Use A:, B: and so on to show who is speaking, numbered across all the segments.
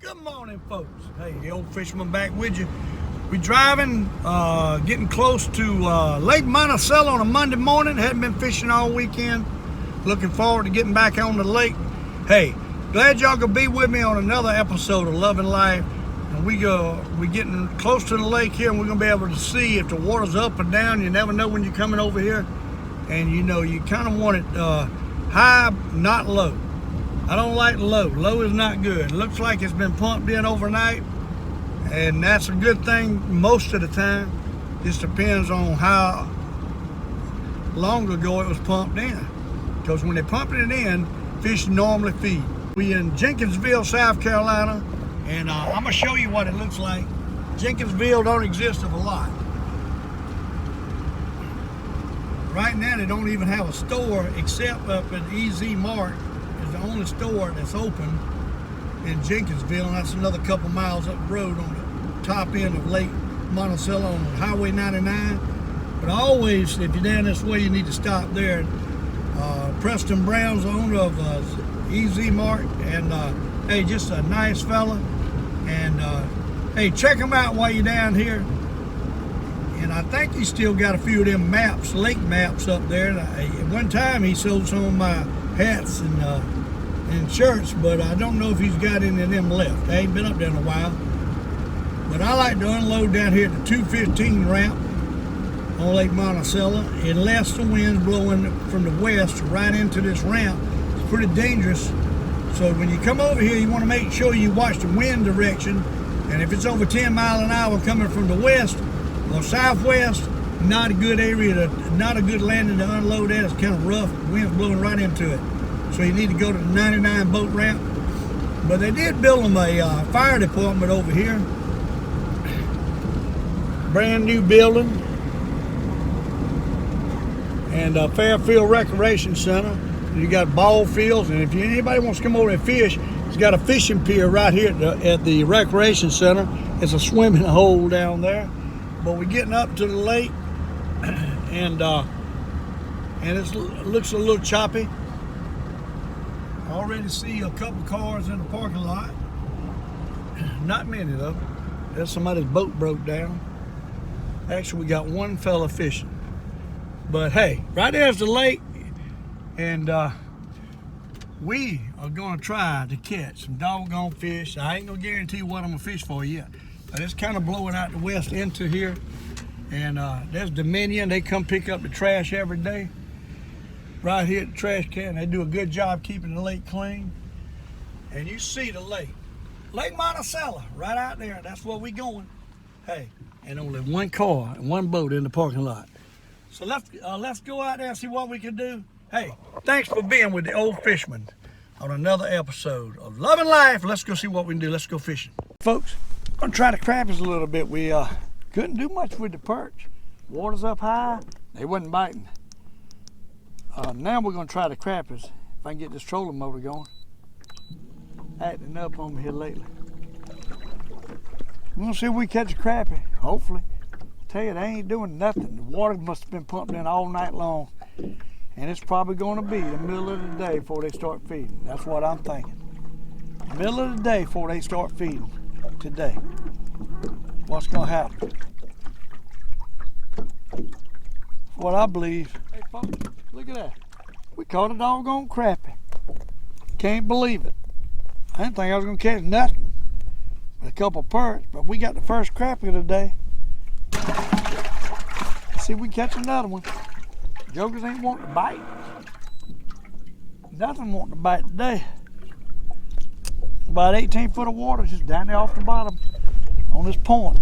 A: Good morning, folks. Hey, the Old Fisherman back with you. We're driving, getting close to Lake Monticello on a Monday morning. Hadn't been fishing all weekend. Looking forward to getting back on the lake. Hey, glad y'all could be with me on another episode of Loving Life. And we're getting close to the lake here, and we're gonna be able to see if the water's up or down. You never know when you're coming over here, and you know you kind of want it high, not low. I don't like low. Low is not good. It looks like it's been pumped in overnight, and that's a good thing most of the time. Just depends on how long ago it was pumped in. Because when they're pumping it in, fish normally feed. We're in Jenkinsville, South Carolina, and I'm gonna show you what it looks like. Jenkinsville don't exist of a lot. Right now they don't even have a store except up at EZ Mart. Is the only store that's open in Jenkinsville, and that's another couple miles up the road on the top end of Lake Monticello on Highway 99. But always, if you're down this way, you need to stop there. Preston Brown's the owner of EZ Mart, and hey, just a nice fella. And hey, check him out while you're down here. And I think he's still got a few of them maps, lake maps up there. And at one time he sold some of my hats and shirts, but I don't know if he's got any of them left. I ain't been up there in a while. But I like to unload down here at the 215 ramp on Lake Monticello, unless the wind's blowing from the west right into this ramp. It's pretty dangerous. So when you come over here, you want to make sure you watch the wind direction, and if it's over 10 miles an hour coming from the west or southwest, not a good area, not a good landing to unload at. It's kind of rough. The wind's blowing right into it. So you need to go to the 99 boat ramp. But they did build them a fire department over here. Brand new building. And Fairfield Recreation Center. You got ball fields, and if anybody wants to come over and fish, it's got a fishing pier right here at the Recreation Center. It's a swimming hole down there. But we're getting up to the lake, and it looks a little choppy. I already see a couple cars in the parking lot. Not many though. There's somebody's boat broke down. Actually, we got one fella fishing. But hey, right there's the lake, and we are gonna try to catch some doggone fish. I ain't gonna guarantee what I'm gonna fish for yet. But it's kind of blowing out the west into here. And there's Dominion. They come pick up the trash every day. Right here at the trash can. They do a good job keeping the lake clean. And you see the lake. Lake Monticello, right out there. That's where we going. Hey, and only one car and one boat in the parking lot. So let's go out there and see what we can do. Hey, thanks for being with the Old Fisherman on another episode of Loving Life. Let's go see what we can do. Let's go fishing. Folks, I'm gonna try the crappies a little bit. We couldn't do much with the perch. Water's up high. They wasn't biting. Now we're gonna try the crappies. If I can get this trolling motor going. Acting up on me here lately. We're gonna see if we catch a crappie. Hopefully. I tell you, they ain't doing nothing. The water must have been pumped in all night long. And it's probably gonna be the middle of the day before they start feeding. That's what I'm thinking. Middle of the day before they start feeding today. What's gonna happen? What I believe. Hey folks, look at that. We caught a doggone crappie. Can't believe it. I didn't think I was gonna catch nothing. A couple perch, but we got the first crappie of the day. Let's see if we can catch another one. Jokers ain't wanting to bite. Nothing wanting to bite today. About 18 foot of water just down there off the bottom on this point.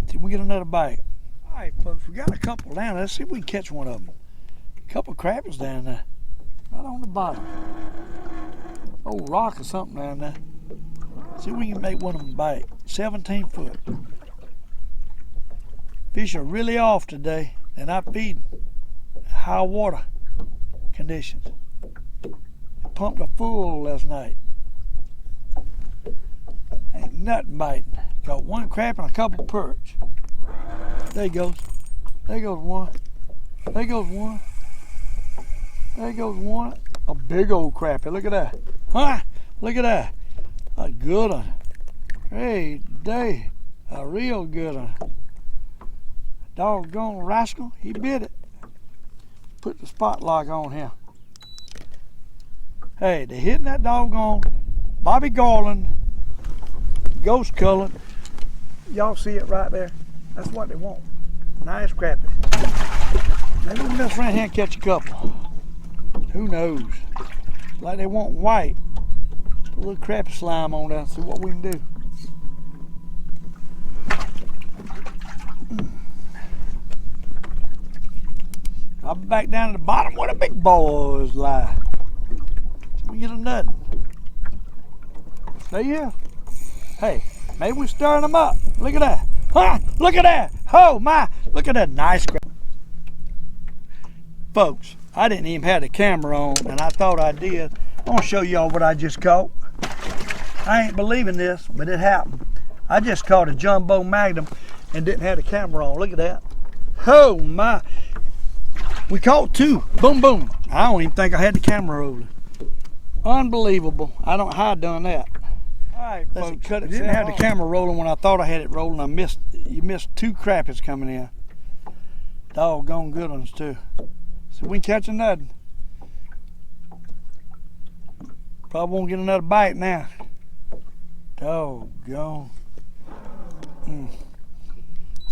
A: See if we get another bite. All right, folks, we got a couple down there. Let's see if we can catch one of them. A couple crappies down there, right on the bottom. Old rock or something down there. See if we can make one of them bite. 17 foot. Fish are really off today. They're not feeding. High water conditions. They pumped a full last night. Ain't nothing biting. Got one crappie and a couple perch. There he goes. There goes one. There goes one. There goes one. A big old crappie. Look at that. Huh? Look at that. A good one. Hey, day, a real good one. Doggone rascal, he bit it. Put the spot lock on him. Hey, they're hitting that doggone Bobby Garland, ghost colored. Y'all see it right there? That's what they want. Nice crappie. Maybe we'll mess around here and catch a couple. Who knows? Like they want white. Put a little crappie slime on there, see what we can do. I'll be back down to the bottom where the big boys lie. So we get a nothing. Stay here. Hey, maybe we're stirring them up. Look at that. Huh? Look at that. Oh my, look at that nice crap. Folks, I didn't even have the camera on, and I thought I did. I want to show y'all what I just caught. I ain't believing this, but it happened. I just caught a jumbo magnum and didn't have the camera on. Look at that. Oh my. We caught two. Boom, boom. I don't even think I had the camera rolling. Unbelievable. I don't know how I done that. All right, folks. I didn't have the camera rolling when I thought I had it rolling. You missed two crappies coming in. Doggone good ones too. So we can catch another. Probably won't get another bite now. Doggone.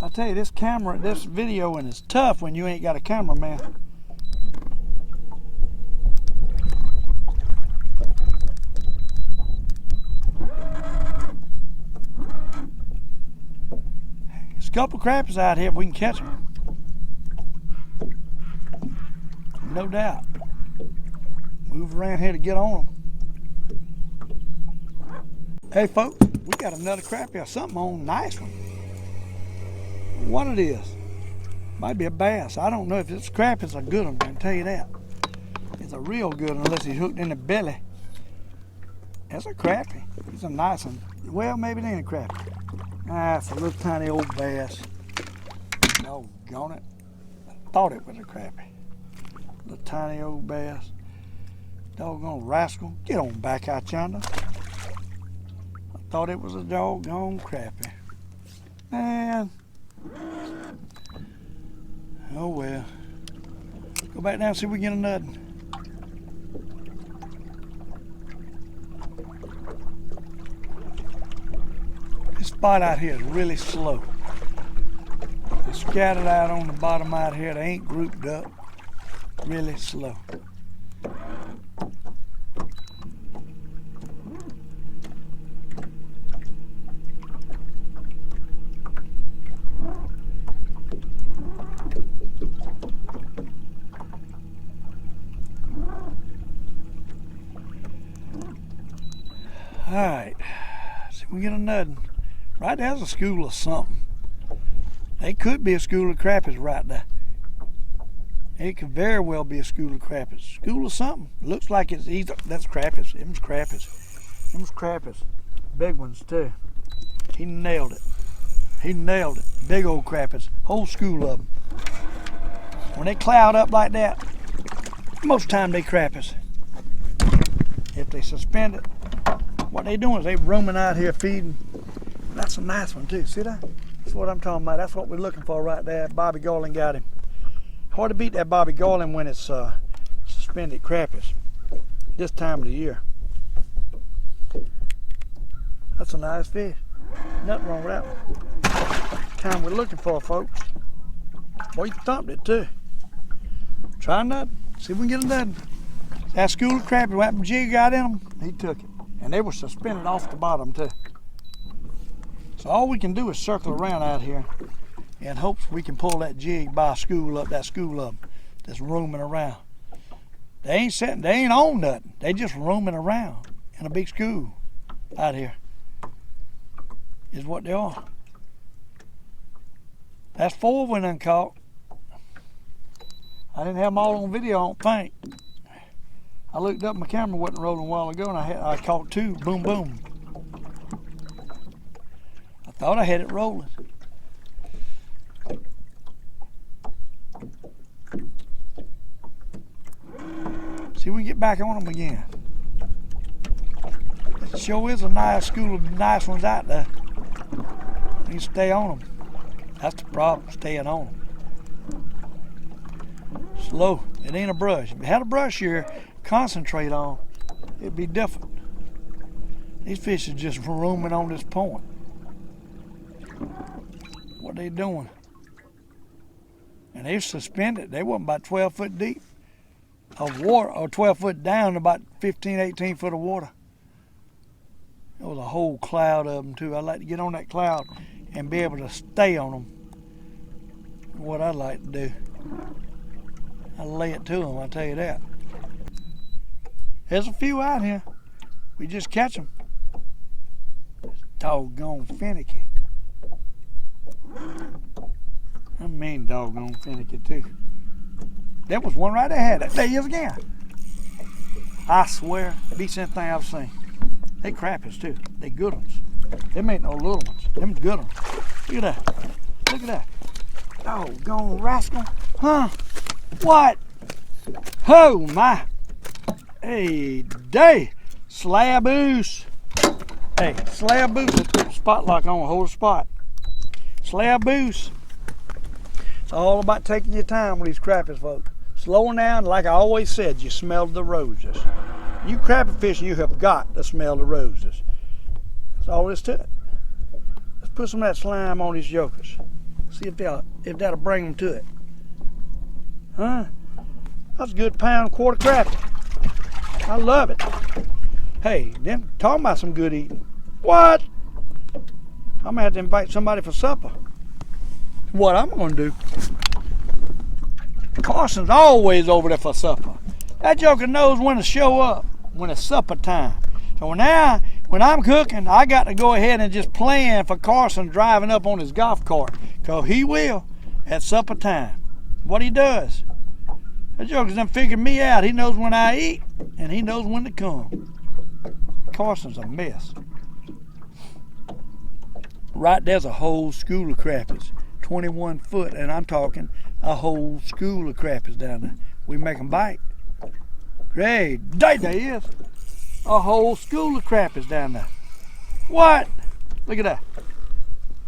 A: I'll tell you, this videoing is tough when you ain't got a cameraman. There's a couple crappies out here if we can catch them. No doubt. Move around here to get on them. Hey folks, we got another crappie or something on, nice one. What it is. Might be a bass. I don't know if it's crap. It's a good one, I can tell you that. It's a real good one unless he's hooked in the belly. That's a crappie. It's a nice one. Well, maybe it ain't a crappie. Ah, it's a little tiny old bass. Doggone it. I thought it was a crappie. Little tiny old bass. Doggone rascal. Get on back out yonder. I thought it was a doggone crappie. Man. Oh well. Go back down and see if we can get another. This spot out here is really slow. They're scattered out on the bottom out here. They ain't grouped up. Really slow. Alright, see if we get another. Right there's a school of something. They could be a school of crappies right there. It could very well be a school of crappies. School of something. Looks like it's either. That's crappies. Them's crappies. Them's crappies. Big ones too. He nailed it. He nailed it. Big old crappies. Whole school of them. When they cloud up like that, most of the time they crappies. If they suspend it, what they doing is they roaming out here feeding. That's a nice one too. See that? That's what I'm talking about. That's what we're looking for right there. Bobby Garland got him. Hard to beat that Bobby Garland when it's suspended crappies this time of the year. That's a nice fish. Nothing wrong with that one. Kind we're looking for, folks. Boy, you thumped it too. Try another. See if we can get another. That school of crappies, what jig got in them, he took it. And they were suspended off the bottom too. So all we can do is circle around out here and hopes we can pull that jig by that school up that's roaming around. They ain't sitting, they ain't on nothing. They just roaming around in a big school out here is what they are. That's 4 we done caught. I didn't have them all on video, I don't think. I looked up, my camera wasn't rolling a while ago, and I caught 2. Boom, boom. I thought I had it rolling. See if we can get back on them again. Let's Sure is a nice school of nice ones out there. You stay on them. That's the problem, staying on them. Slow. It ain't a brush. If you had a brush here, concentrate on, it'd be different. These fish are just roaming on this point. What they doing? And they're suspended. They wasn't about 12 foot deep of water, or 12 foot down, about 15, 18 foot of water. There was a whole cloud of them too. I'd like to get on that cloud and be able to stay on them. What I'd like to do. I'd lay it to them, I'll tell you that. There's a few out here. We just catch them. It's doggone finicky. I mean doggone finicky too. There was one right ahead. There he is again. I swear, beats anything I've seen. They crappies too. They good ones. Them ain't no little ones. Them good ones. Look at that. Look at that. Doggone rascal. Huh? What? Oh my. Hey, day. Slaboose. Hey, slaboose. Let's put the spot lock on. Hold the spot. Slaboose. It's all about taking your time with these crappies, folks. Slowing down, like I always said, you smell the roses. You crappie fishing, you have got to smell the roses. That's all there is to it. Let's put some of that slime on these jokers. See if that'll bring them to it. Huh? That's a good pound, quarter crappie. I love it. Hey, them talking about some good eating. What? I'm gonna have to invite somebody for supper. What I'm gonna do? Carson's always over there for supper. That joker knows when to show up, when it's supper time. So now, when I'm cooking, I got to go ahead and just plan for Carson driving up on his golf cart, because he will at supper time. What he does. That joker's done figured me out. He knows when I eat, and he knows when to come. Carson's a mess. Right there's a whole school of crappies. 21 foot, and I'm talking a whole school of crappies down there. We make them bite. Great, there he is. A whole school of crappies down there. What? Look at that.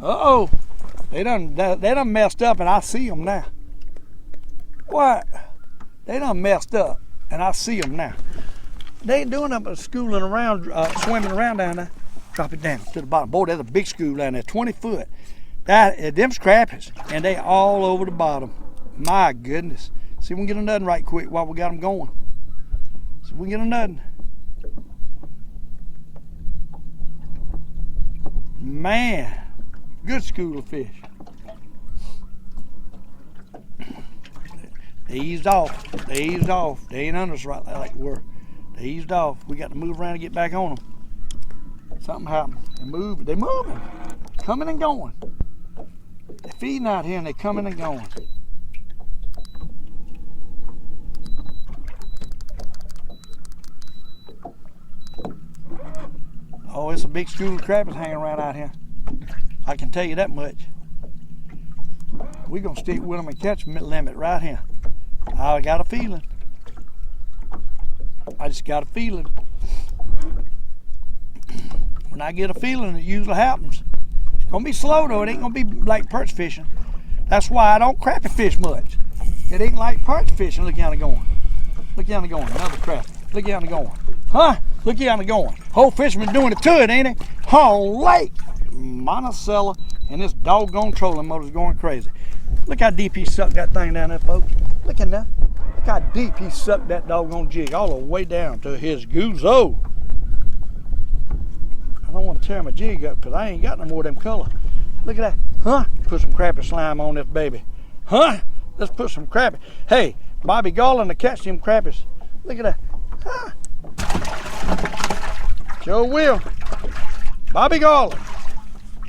A: Uh-oh. They done messed up, and I see them now. What? They done messed up, and I see them now. They ain't doing up schooling around, swimming around down there. Drop it down to the bottom. Boy, there's a big school down there, 20 foot. Them's crappies, and they all over the bottom. My goodness. See if we can get a nutting right quick while we got them going. See if we can get a nutting. Man, good school of fish. They eased off. They eased off. They ain't under us right like we were. They eased off. We got to move around and get back on them. Something happened. They're moving. Coming and going. They're feeding out here and they're coming and going. Oh, it's a big school of crappies hanging around out here. I can tell you that much. We're going to stick with them and catch them at limit right here. I got a feeling. I just got a feeling. When I get a feeling, it usually happens. It's going to be slow though. It ain't going to be like perch fishing. That's why I don't crappie fish much. It ain't like perch fishing. Look down it going. Look down it going. Another crappie. Look down it going. Huh? Look down it going. Old Fisherman doing it to it, ain't it? Oh, Lake Monticello, and this doggone trolling motor's going crazy. Look how deep he sucked that thing down there, folks. Look in there. Look how deep he sucked that doggone jig all the way down to his guzzo. I don't want to tear my jig up because I ain't got no more of them color. Look at that. Huh? Put some crappie slime on this baby. Huh? Let's put some crappie. Hey, Bobby Garland to catch them crappies. Look at that. Huh? Sure will. Bobby Garland.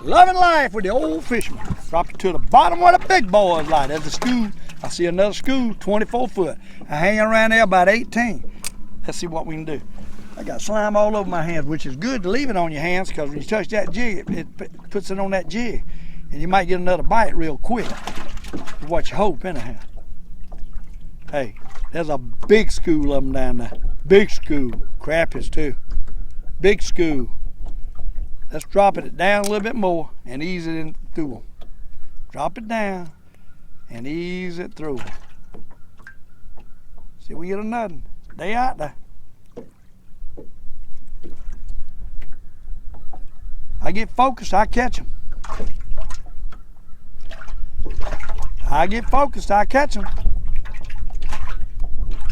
A: Loving life with the Old Fisherman. Drop it to the bottom where the big boys lie. There's a school. I see another school, 24 foot. I hang around there about 18. Let's see what we can do. I got slime all over my hands, which is good to leave it on your hands because when you touch that jig, it puts it on that jig. And you might get another bite real quick. That's what you hope, anyhow. Hey, there's a big school of them down there. Big school. Crappies, too. Big school. Let's drop it down a little bit more and ease it in through them. Drop it down and ease it through them. See, we get a nothing. They out there. I get focused, I catch them. I get focused, I catch them.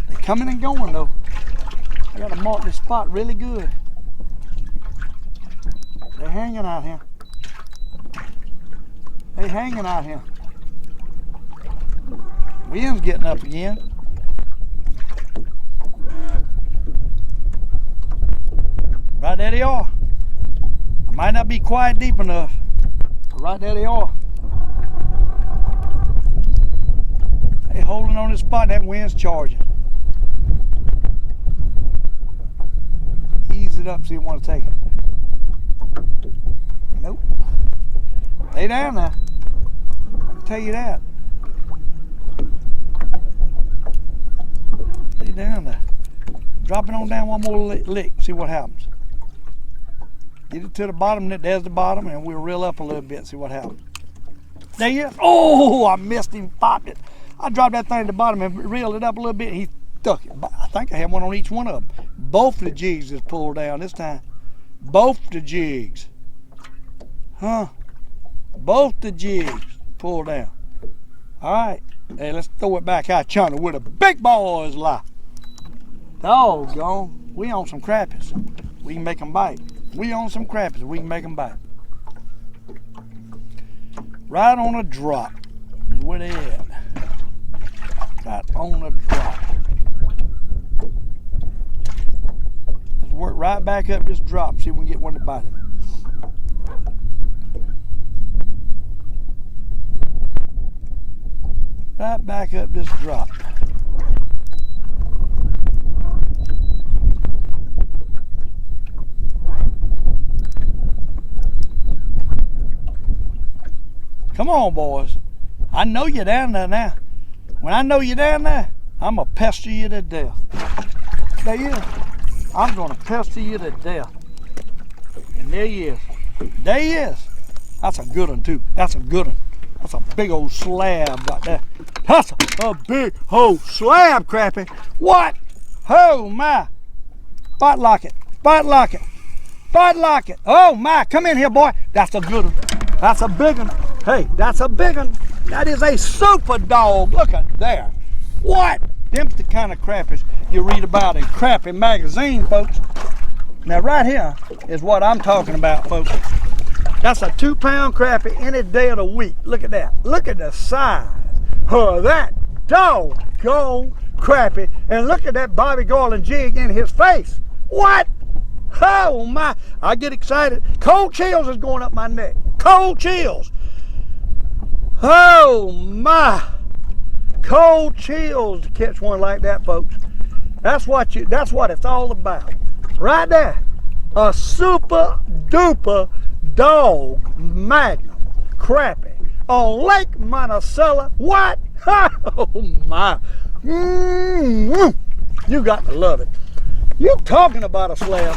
A: They coming and going though. I gotta mark this spot really good. They're hanging out here. They hanging out here. Wind's getting up again. Right there they are. I might not be quiet deep enough, but right there they are. They holding on this spot, that wind's charging. Ease it up so you want to take it. Nope. They down there. I can tell you that. They down there. Drop it on down one more lick, see what happens. Get it to the bottom, there's the bottom, and we'll reel up a little bit, see what happens. There he is. Oh, I missed him, popped it. I dropped that thing at the bottom and reeled it up a little bit, and he stuck it. I think I had one on each one of them. Both the jigs is pulled down this time. Both the jigs. Huh? Both the jigs pulled down. All right. Hey, let's throw it back out yonder where the big boys lie. Doggone. We on some crappies. We can make them bite. We on some crappies. We can make them bite. Right on a drop is where they at. Right on a drop. Let's work right back up this drop. See if we can get one to bite it. Right back up this drop. Come on, boys. I know you're down there now. When I know you're down there, I'm going to pester you to death. There you is. I'm going to pester you to death. And there he is. There he is. That's a good one, too. That's a good one. That's a big old slab right there. That's a big old slab, Crappie. What? Oh, my. Spot lock it. Spot lock it. Spot lock it. Oh, my. Come in here, boy. That's a good one. That's a big one. Hey, that's a big one. That is a super dog. Look at there. What? Them's the kind of crappies you read about in Crappie magazine, folks. Now, right here is what I'm talking about, folks. That's a 2-pound crappie any day of the week. Look at that. Look at the size of that doggone crappie. And look at that Bobby Garland jig in his face. What? Oh, my. I get excited. Cold chills is going up my neck. Cold chills. Oh, my. Cold chills to catch one like that, folks. That's what it's all about. Right there. A super duper dog magnum crappie on Lake Monticello. What? Oh my. You got to love it. You talking about a slab.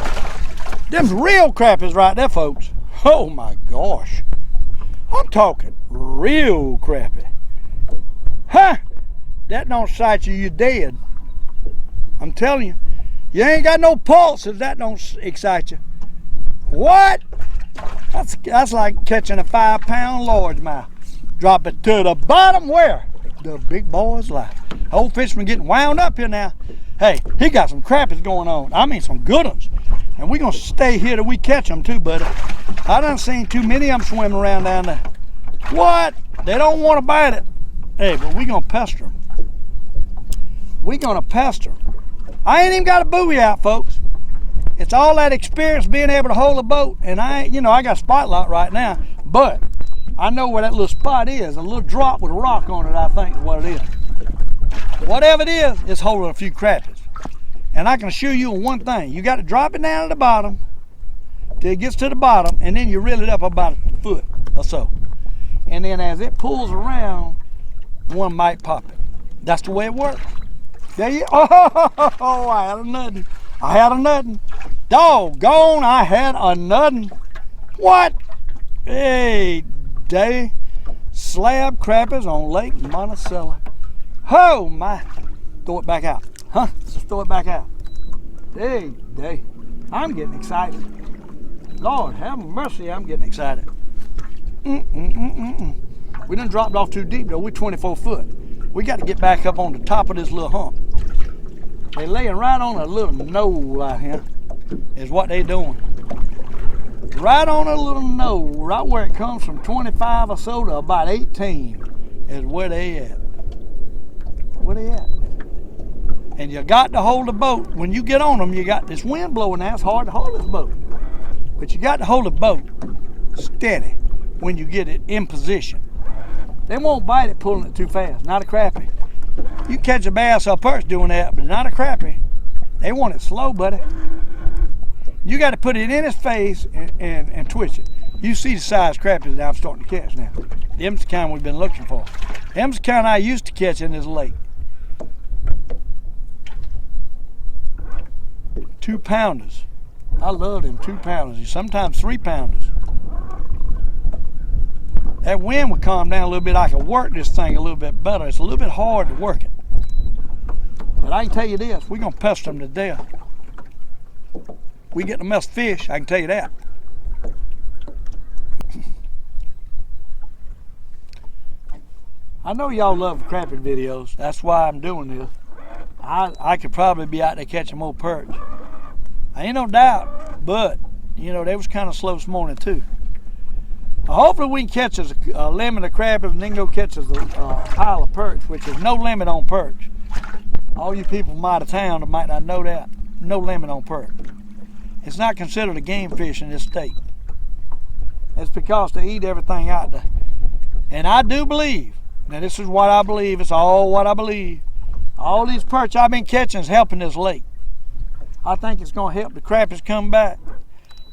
A: Them's real crappies right there, folks. Oh my gosh. I'm talking real crappie. Huh? That don't excite you, you're dead. I'm telling you. You ain't got no pulse if that don't excite you. What? That's like catching a 5-pound largemouth. Drop it to the bottom where the big boys lie. Old Fisherman getting wound up here now. Hey, he got some crappies going on. I mean some good ones. And we're going to stay here till we catch them too, buddy. I done seen too many of them swimming around down there. What? They don't want to bite it. Hey, but we're going to pester them. We're going to pester them. I ain't even got a buoy out, folks. It's all that experience being able to hold a boat. And I got a spotlight right now, but I know where that little spot is. A little drop with a rock on it, I think is what it is. Whatever it is, it's holding a few crappies. And I can assure you one thing. You got to drop it down at the bottom till it gets to the bottom, and then you reel it up about a foot or so. And then as it pulls around, one might pop it. That's the way it works. There you, oh, I had a nothing. I had a nothing. Doggone, I had another. What? Hey, day. Slab crappies on Lake Monticello. Oh my. Throw it back out. Huh? Just throw it back out. Hey, day. I'm getting excited. Lord, have mercy, I'm getting excited. We done dropped off too deep though. We're 24 foot. We got to get back up on the top of this little hump. They laying right on a little knoll out here is what they doing. Right on a little knoll, right where it comes from 25 or so to about 18 is where they at. Where they at? And you got to hold the boat. When you get on them, you got this wind blowing now. It's hard to hold this boat. But you got to hold the boat steady when you get it in position. They won't bite it pulling it too fast. Not a crappie. You catch a bass or a perch doing that, but not a crappie. They want it slow, buddy. You got to put it in his face and twitch it. You see the size crappies that I'm starting to catch now. Them's the kind we've been looking for. Them's the kind I used to catch in this lake. 2-pounders. I love them 2-pounders. Sometimes 3-pounders. That wind would calm down a little bit. I could work this thing a little bit better. It's a little bit hard to work it. But I can tell you this, we're going to pester them to death. We get the most fish, I can tell you that. I know y'all love crappie videos. That's why I'm doing this. I could probably be out there catching more perch. I ain't no doubt, but, you know, they was kind of slow this morning too. Hopefully we can catch us a limit of crappies and then go catch us a pile of perch, which is no limit on perch. All you people from out of town that might not know that, no limit on perch. It's not considered a game fish in this state. It's because they eat everything out there. And I do believe, now this is what I believe, it's all what I believe. All these perch I've been catching is helping this lake. I think it's going to help the crappies come back.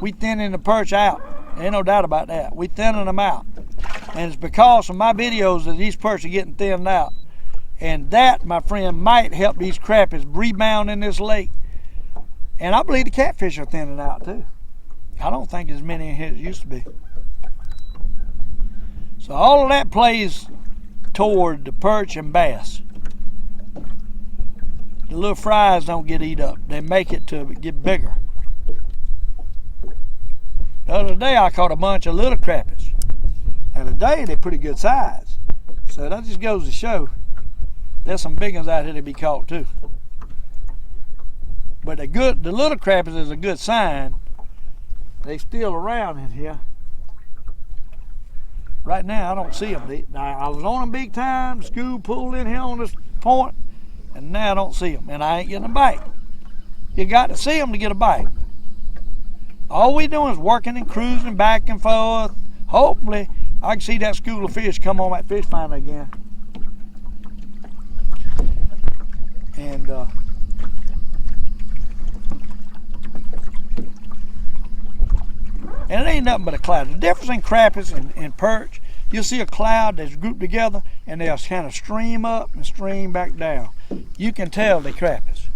A: We thinning the perch out. Ain't no doubt about that. We thinning them out. And it's because of my videos that these perch are getting thinned out. And that, my friend, might help these crappies rebound in this lake. And I believe the catfish are thinning out too. I don't think as many in here as used to be. So all of that plays toward the perch and bass. The little fries don't get eat up. They make it to get bigger. The other day I caught a bunch of little crappies. And today they're pretty good size. So that just goes to show there's some big ones out here to be caught too. But the little crappies is a good sign. They still around in here. Right now I don't see them. I was on them big time. The school pulled in here on this point, and now I don't see them, and I ain't getting a bite. You got to see them to get a bite. All we doing is working and cruising back and forth. Hopefully I can see that school of fish come on that fish finder again. And it ain't nothing but a cloud. The difference in crappies and perch, you'll see a cloud that's grouped together and they'll kind of stream up and stream back down. You can tell they're crappies.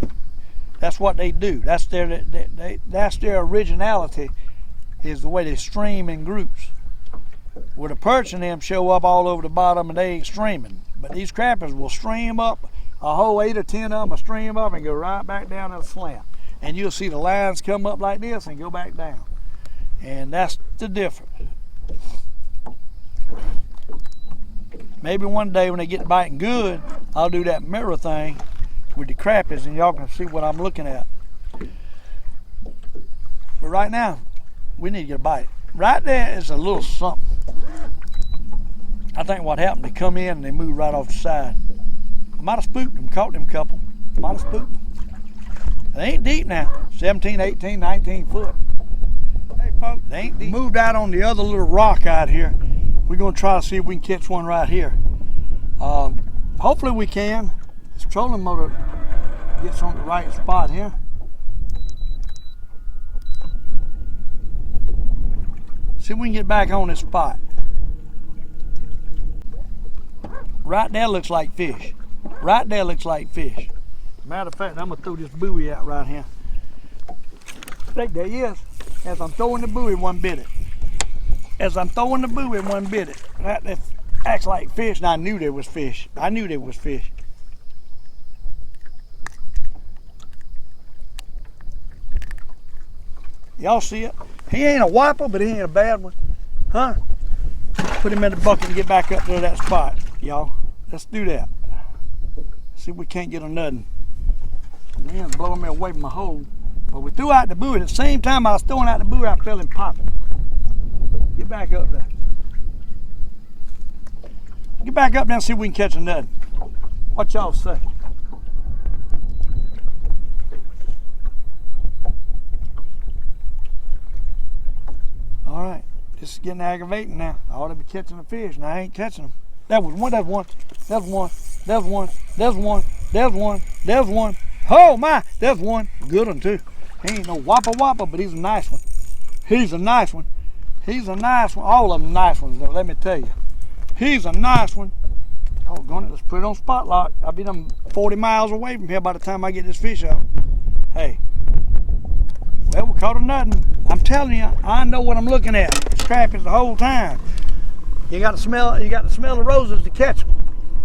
A: That's what they do. That's their originality, is the way they stream in groups. Where the perch and them show up all over the bottom and they ain't streaming. But these crappies will stream up, a whole 8 or 10 of them will stream up and go right back down in a slant. And you'll see the lines come up like this and go back down. And that's the difference. Maybe one day when they get biting good, I'll do that mirror thing with the crappies and y'all can see what I'm looking at. But right now, we need to get a bite. Right there is a little something. I think what happened, they come in and they move right off the side. I might have spooked them, caught them a couple. Might have spooked them. They ain't deep now, 17, 18, 19 foot. Hey folks, they ain't deep. Moved out on the other little rock out here. We're gonna try to see if we can catch one right here. Hopefully we can. This trolling motor gets on the right spot here. See if we can get back on this spot. Right there looks like fish. Right there looks like fish. Matter of fact, I'm gonna throw this buoy out right here. There he is. As I'm throwing the buoy, one bit it. As I'm throwing the buoy, one bit it. That acts like fish, and I knew there was fish. I knew there was fish. Y'all see it? He ain't a whopper, but he ain't a bad one. Huh? Put him in the bucket and get back up to that spot, y'all. Let's do that. See if we can't get a nothing. The wind's blowing me away from my hole. But we threw out the buoy. At the same time I was throwing out the buoy, I felt him popping. Get back up there. Get back up there and see if we can catch a nothing. What y'all say? All right, this is getting aggravating now. I ought to be catching a fish, and I ain't catching them. That was one, that's one, that's one, that's one, that's one, that's one, that's one. Oh my, that's one. Good one too. He ain't no whopper, but he's a nice one. He's a nice one. He's a nice one. All of them nice ones though, let me tell you. He's a nice one. Oh, gonna let's put it on spot lock. I'll be them 40 miles away from here by the time I get this fish out. Hey. Well, we caught a nothing. I'm telling you, I know what I'm looking at. It's crappies the whole time. You got to smell the roses to catch them.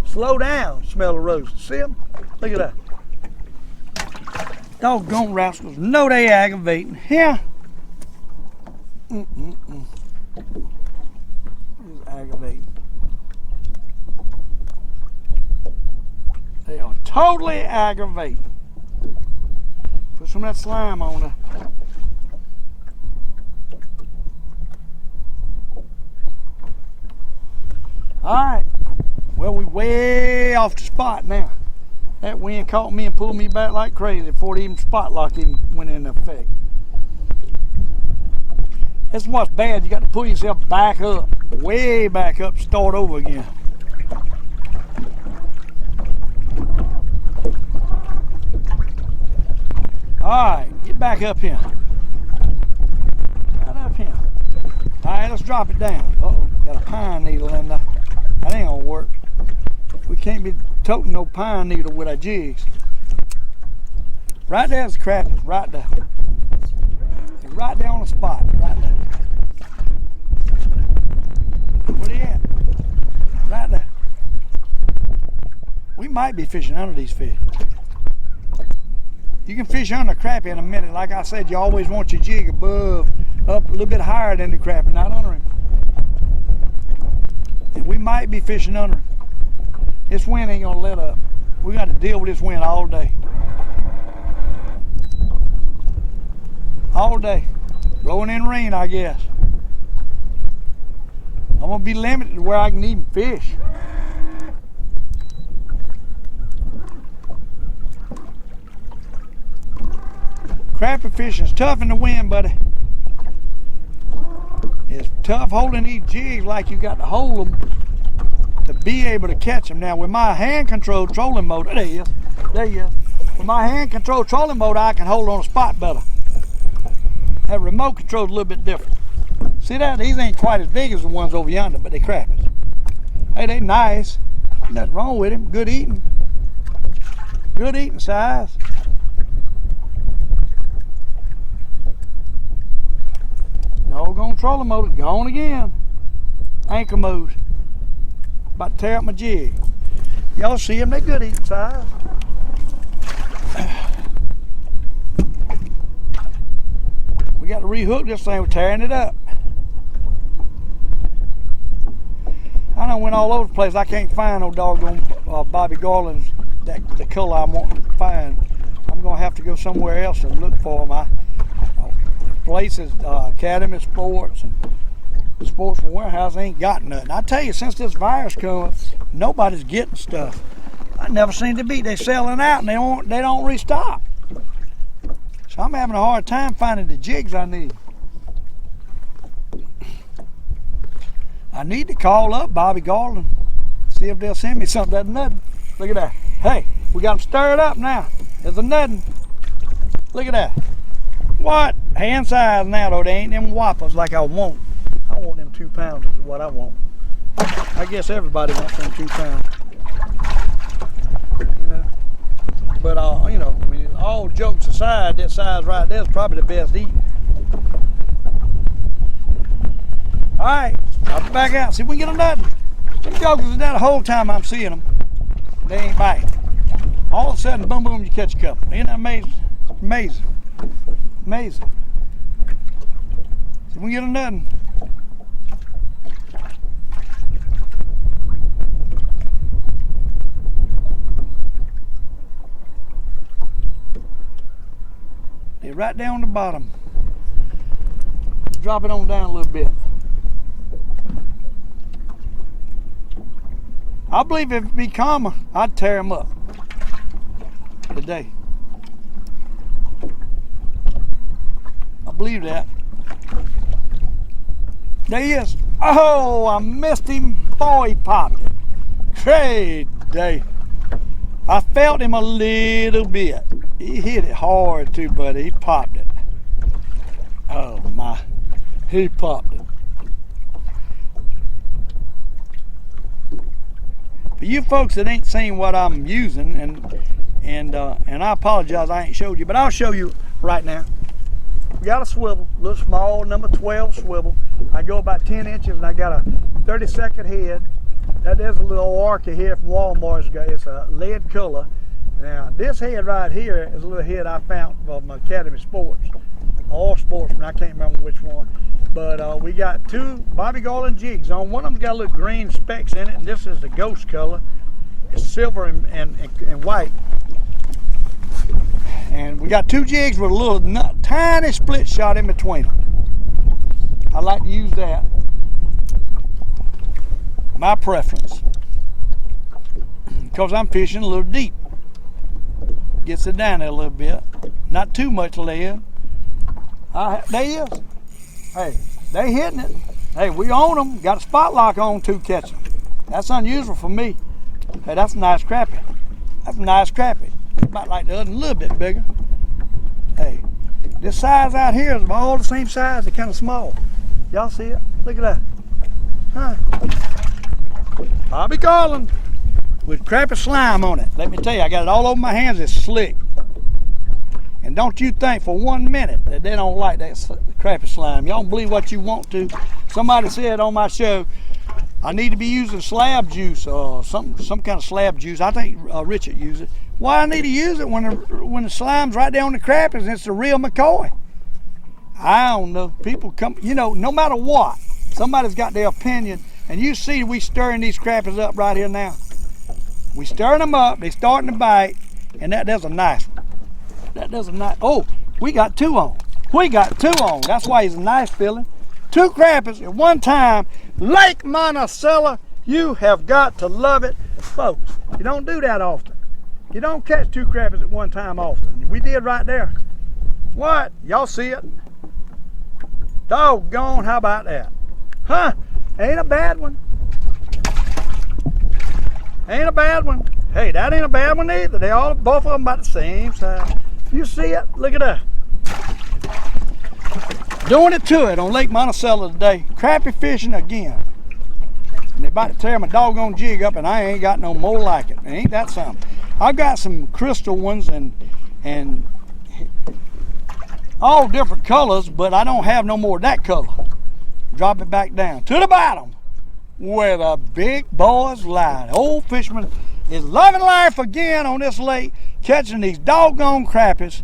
A: Slow down, smell the roses. See them? Look at that. Doggone rascals. No, they aggravating. Yeah. It's aggravating. They are totally aggravating. Put some of that slime on there. Alright, well, we way off the spot now. That wind caught me and pulled me back like crazy before even spot lock even went into effect. That's what's bad, you got to pull yourself back up, way back up, start over again. Alright, get back up here. Right up here. Alright, let's drop it down. Uh-oh, got a pine needle in there. That ain't gonna work. We can't be toting no pine needle with our jigs. Right there's the crappies, right there. They're right there on the spot, right there. Where they at? Right there. We might be fishing under these fish. You can fish under a crappie in a minute. Like I said, you always want your jig above, up a little bit higher than the crappie, not under him. And we might be fishing under him. This wind ain't gonna let up. We got to deal with this wind all day. All day. Blowing in rain, I guess. I'm gonna be limited to where I can even fish. Crappie fishing's tough in the wind, buddy. It's tough holding these jigs like you got to hold them to be able to catch them. Now with my hand controlled trolling motor, there you is, there you is. With my hand controlled trolling motor, I can hold on a spot better. That remote control's a little bit different. See that? These ain't quite as big as the ones over yonder, but they crappies. Hey, they nice. Nothing wrong with them. Good eating. Good eating size. Doggone trolling motor, gone again. Anchor moves. About to tear up my jig. Y'all see them, they're good eating size. We got to rehook this thing, we're tearing it up. I done went all over the place. I can't find no doggone Bobby Garland's, the color I want to find. I'm gonna have to go somewhere else to look for them. Places, Academy Sports and Sportsman Warehouse ain't got nothing. I tell you, since this virus come, nobody's getting stuff. I never seem to be. They selling out and they don't restock. So I'm having a hard time finding the jigs I need. I need to call up Bobby Garland, see if they'll send me something. That's nothing. Look at that. Hey, we got them stirred up now. There's a nothing. Look at that. What? Hand size now though, they ain't them whoppers like I want. I want them 2 pounders is what I want. I guess everybody wants them 2 pound. You know? But you know, I mean, all all jokes aside, that size right there is probably the best eating. All right, I'll be back out. See if we can get them nothing. Them jokers is there the whole time I'm seeing them. They ain't biting. All of a sudden, boom, boom, you catch a couple. Ain't that amazing? Amazing. Amazing. See if we can get them nothing. They're right down the bottom. Drop it on down a little bit. I believe if it be calmer, I'd tear them up today. I believe that. There he is. Oh, I missed him. Boy, he popped it. Great day. I felt him a little bit. He hit it hard too, buddy. He popped it. Oh my, he popped it. For you folks that ain't seen what I'm using, and I apologize I ain't showed you, but I'll show you right now. We got a swivel, a little small, number 12 swivel. I go about 10 inches, and I got a 32nd head. There's a little orca here from Walmart. It's a lead color. Now, this head right here is a little head I found from Academy Sports, or Sportsman, I can't remember which one. But we got two Bobby Garland jigs on. One of them's got a little green specks in it, and this is the ghost color. It's silver and white. And we got two jigs with a little tiny split shot in between them. I like to use that. My preference. Because I'm fishing a little deep. Gets it down there a little bit. Not too much lead. There he is. Hey, they hitting it. Hey, we own them. Got a spot lock on to catch them. That's unusual for me. Hey, that's a nice crappie. That's a nice crappie. About like the other, a little bit bigger. Hey, this size out here is all the same size. They're kind of small. Y'all see it? Look at that. Huh? Bobby Garland with crappie slime on it. Let me tell you, I got it all over my hands. It's slick. And don't you think for 1 minute that they don't like that crappie slime. Y'all can believe what you want to. Somebody said on my show, I need to be using slab juice or some kind of slab juice. I think Richard used it. Why I need to use it when the slime's right there on the crappies and it's the real McCoy? I don't know. People come, you know, no matter what, somebody's got their opinion. And you see we stirring these crappies up right here now. We stirring them up, they starting to bite, and there's a nice one. That does a nice, oh, we got two on. We got two on. That's why he's a nice feeling. Two crappies at one time. Lake Monticello, you have got to love it. Folks, you don't do that often. You don't catch two crappies at one time often. We did right there. What? Y'all see it? Doggone, how about that? Huh? Ain't a bad one. Ain't a bad one. Hey, that ain't a bad one either. They all, both of them about the same size. You see it? Look at that. Doing it to it on Lake Monticello today. Crappie fishing again. And they about to tear my doggone jig up, and I ain't got no more like it. Ain't that something? I've got some crystal ones and all different colors, but I don't have no more of that color. Drop it back down to the bottom where the big boys lie. Old Fisherman is loving life again on this lake, catching these doggone crappies.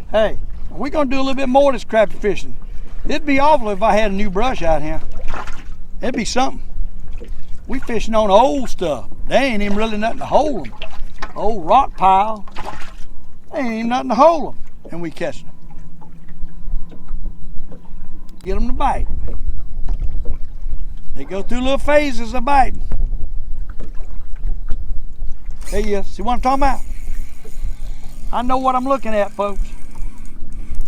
A: Hey, we're gonna do a little bit more of this crappie fishing. It'd be awful if I had a new brush out here. It'd be something. We fishing on old stuff. There ain't even really nothing to hold them. Old rock pile. There ain't even nothing to hold them. And we catching them. Get them to bite. They go through little phases of biting. There you see what I'm talking about? I know what I'm looking at, folks.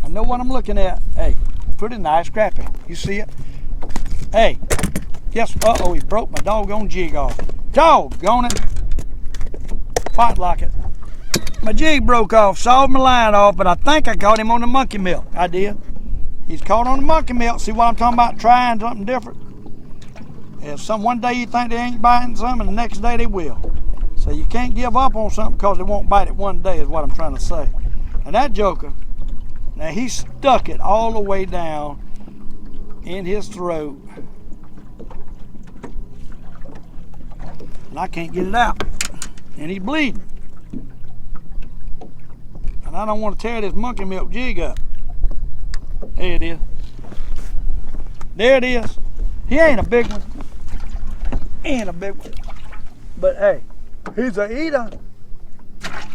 A: I know what I'm looking at. Hey, pretty nice crappie. You see it? Hey, yes, uh-oh, he broke my doggone jig off. Doggone it. Spot lock it. My jig broke off, sawed my line off, but I think I caught him on the monkey milk. I did. He's caught on the monkey milk. See what I'm talking about? Trying something different. If one day you think they ain't biting something, and the next day they will. So you can't give up on something because they won't bite it one day is what I'm trying to say. And that joker, now he stuck it all the way down in his throat. And I can't get it out. And he's bleeding. And I don't want to tear this monkey milk jig up. There it is. There it is. He ain't a big one. He ain't a big one. But hey, he's a eater.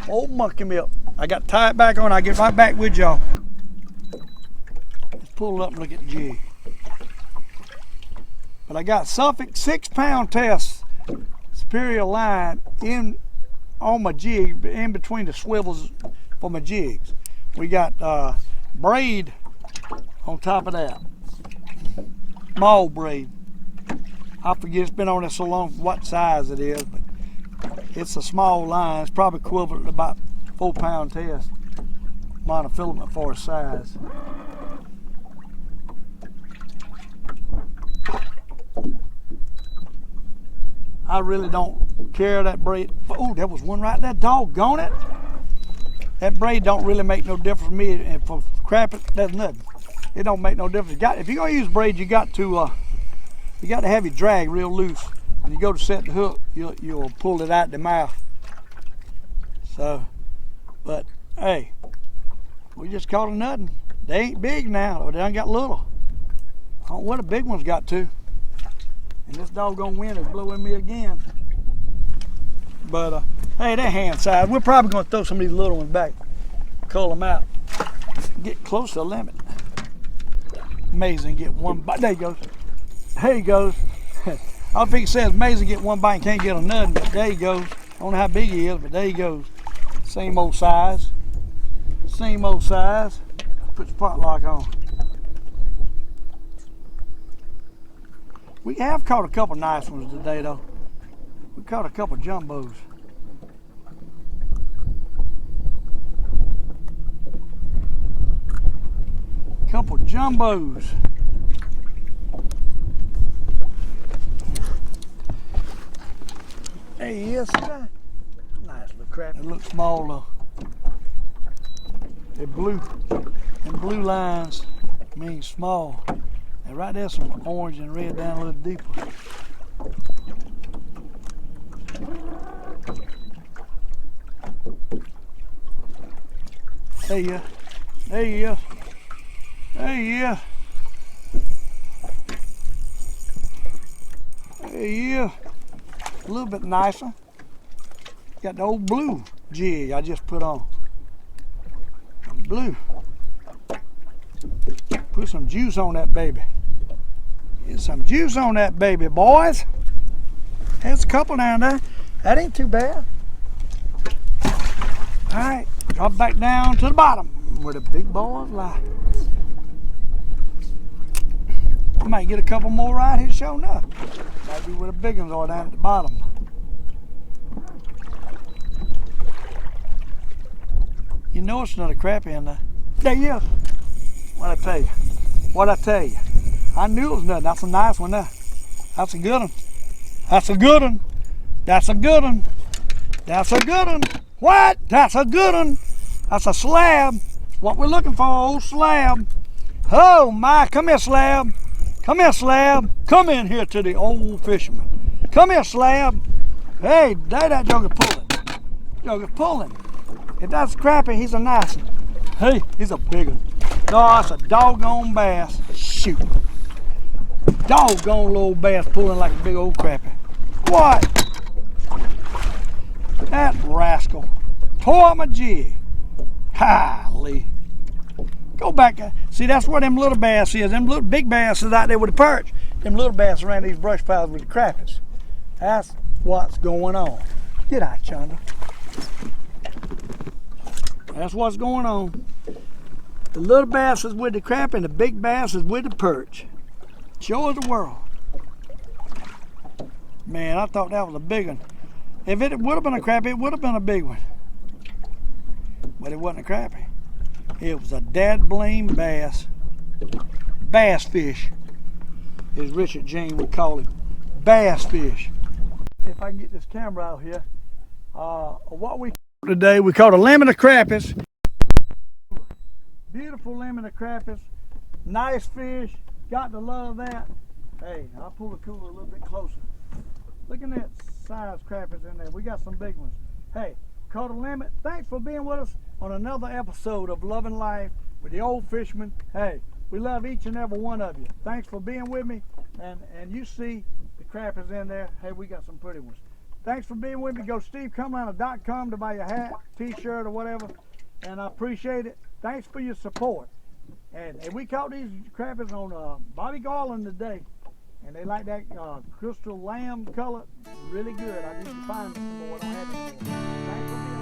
A: Old monkey milk. I got to tie it back on. I'll get right back with y'all. Let's pull it up and look at the jig. But I got Suffolk 6-pound test superior line in on my jig, in between the swivels for my jigs. We got braid on top of that. Small braid. I forget, it's been on there so long what size it is, but it's a small line. It's probably equivalent to about 4-pound test monofilament for its size. I really don't care that braid. Oh, there was one right there. Doggone it. That braid don't really make no difference for me. And for crappie, that's nothing. It don't make no difference. If you're gonna use braid, you got to have your drag real loose. When you go to set the hook, you'll pull it out the mouth. So, but hey, we just caught a nothing. They ain't big now, or they done got little. I don't know what the big ones got to. And this doggone wind is blowing me again. But hey, they're hand size. We're probably gonna throw some of these little ones back, cull them out, get close to the limit. Amazing, get one bite. There he goes. There he goes. I don't think it says amazing, get one bite and can't get a nothing, but there he goes. I don't know how big he is, but there he goes. Same old size. Same old size. Put the spot lock on. We have caught a couple nice ones today though. We caught a couple jumbos. Couple jumbos. There he is. Nice little crap. It looks small though. They're blue. And blue lines mean small. And right there's some orange and red down a little deeper. There you are. There you are. There you are. There you are. A little bit nicer. Got the old blue jig I just put on. Blue. Put some juice on that baby. Get some juice on that baby, boys. There's a couple down there. That ain't too bad. All right, drop back down to the bottom where the big boys lie. I might get a couple more right here showing up. Might be where the big ones are down at the bottom. You know it's not a crappie in there. There you are. What'd I tell you? What'd I tell you? I knew it was nothing. That's a nice one there. That's a good one. That's a good one. That's a good one. That's a good one. What? That's a good one. That's a slab. What we're looking for, old slab. Oh my, come here, slab. Come here, slab. Come in here to the Old Fisherman. Come here, slab. Hey, there that joker's pulling. Joker's pulling. If that's crappie, he's a nice one. Hey, he's a big one. No, it's a doggone bass. Shoot. Doggone little bass pulling like a big old crappie. What? That rascal tore up my jig. Golly. Go back. See, that's where them little bass is. Them little big bass is out there with the perch. Them little bass around these brush piles with the crappies. That's what's going on. Get out, Chunder. That's what's going on. The little bass is with the crappie and the big bass is with the perch. Show of the world. Man, I thought that was a big one. If it would have been a crappie, it would have been a big one. But it wasn't a crappie. It was a dad blame bass. Bass fish, as Richard James would call it. Bass fish. If I can get this camera out here, what we today, we caught a limit of crappies. Beautiful lemon of crappies. Nice fish. Got to love that. Hey, I'll pull the cooler a little bit closer. Look at that size crappies in there. We got some big ones. Hey, caught a limit. Thanks for being with us on another episode of Loving Life with the Old Fisherman. Hey, we love each and every one of you. Thanks for being with me. And you see the crappies in there. Hey, we got some pretty ones. Thanks for being with me. Go SteveCumliner.com to buy your hat, t-shirt, or whatever. And I appreciate it. Thanks for your support. And we caught these crappies on Bobby Garland today. And they like that crystal lamb color. Really good. I need to find them some more. I don't have any more. Thanks for being